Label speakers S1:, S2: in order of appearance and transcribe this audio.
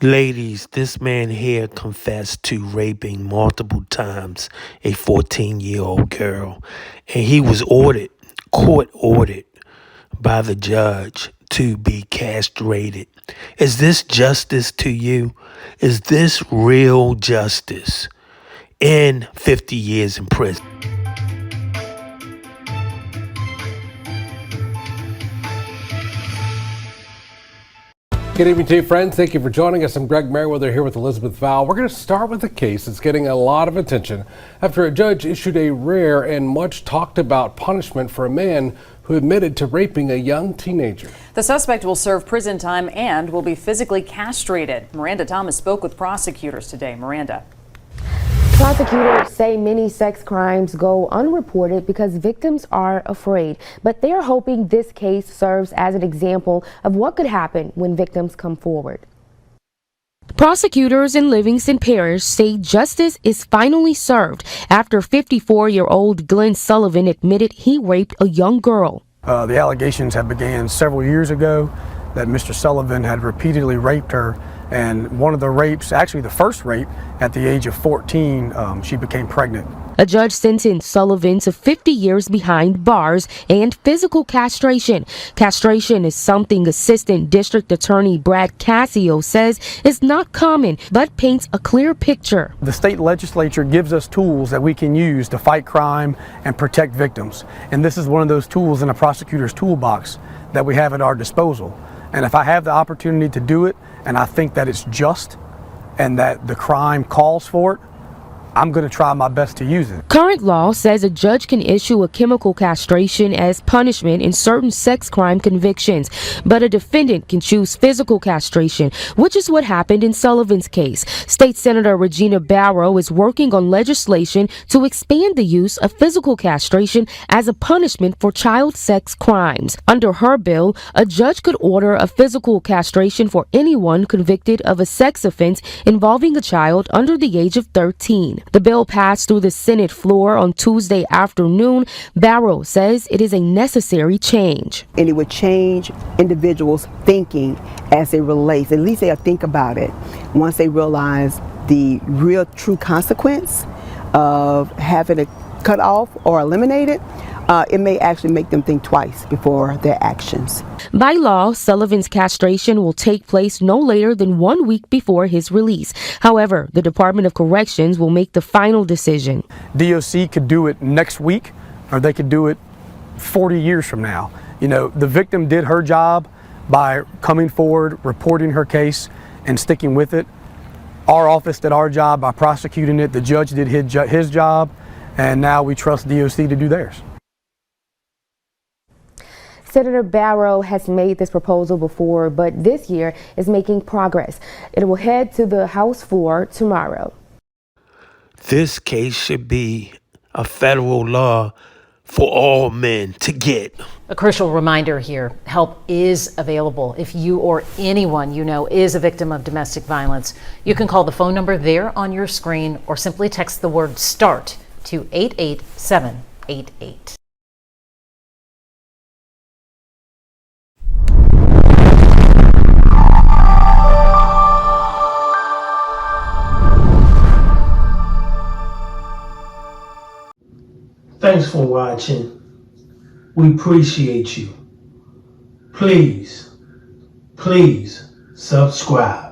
S1: Ladies, this man here confessed to raping multiple times a 14-year-old girl, and he was court ordered by the judge to be castrated. Is this justice to you? Is this real justice? In 50 years in prison.
S2: Good evening to you, friends. Thank you for joining us. I'm Greg Merriweather here with Elizabeth Val. We're going to start with a case that's getting a lot of attention after a judge issued a rare and much talked about punishment for a man who admitted to raping a young teenager.
S3: The suspect will serve prison time and will be physically castrated. Miranda Thomas spoke with prosecutors today. Miranda.
S4: Prosecutors say many sex crimes go unreported because victims are afraid, but they're hoping this case serves as an example of what could happen when victims come forward.
S5: Prosecutors in Livingston Parish say justice is finally served after 54-year-old Glenn Sullivan admitted he raped a young girl.
S6: The allegations have began several years ago that Mr. Sullivan had repeatedly raped her, and one of the rapes, actually the first rape, at the age of 14, she became pregnant.
S5: A judge sentenced Sullivan to 50 years behind bars and physical castration. Castration is something Assistant District Attorney Brad Cassio says is not common, but paints a clear picture.
S6: The state legislature gives us tools that we can use to fight crime and protect victims. And this is one of those tools in a prosecutor's toolbox that we have at our disposal. And if I have the opportunity to do it, and I think that it's just and that the crime calls for it, I'm going to try my best to use it.
S5: Current law says a judge can issue a chemical castration as punishment in certain sex crime convictions, but a defendant can choose physical castration, which is what happened in Sullivan's case. State Senator Regina Barrow is working on legislation to expand the use of physical castration as a punishment for child sex crimes. Under her bill, a judge could order a physical castration for anyone convicted of a sex offense involving a child under the age of 13. The bill passed through the Senate floor on Tuesday afternoon. Barrow says it is a necessary change.
S7: And it would change individuals' thinking as it relates. At least they'll think about it once they realize the real true consequence of having it cut off or eliminated. It may actually make them think twice before their actions.
S5: By law, Sullivan's castration will take place no later than 1 week before his release. However, the Department of Corrections will make the final decision.
S6: DOC could do it next week, or they could do it 40 years from now. You know, the victim did her job by coming forward, reporting her case, and sticking with it. Our office did our job by prosecuting it. The judge did his job, and now we trust DOC to do theirs.
S4: Senator Barrow has made this proposal before, but this year is making progress. It will head to the House floor tomorrow.
S1: This case should be a federal law for all men to get.
S8: A crucial reminder here, help is available if you or anyone you know is a victim of domestic violence. You can call the phone number there on your screen or simply text the word START to 88788.
S1: Thanks for watching. We appreciate you. Please subscribe.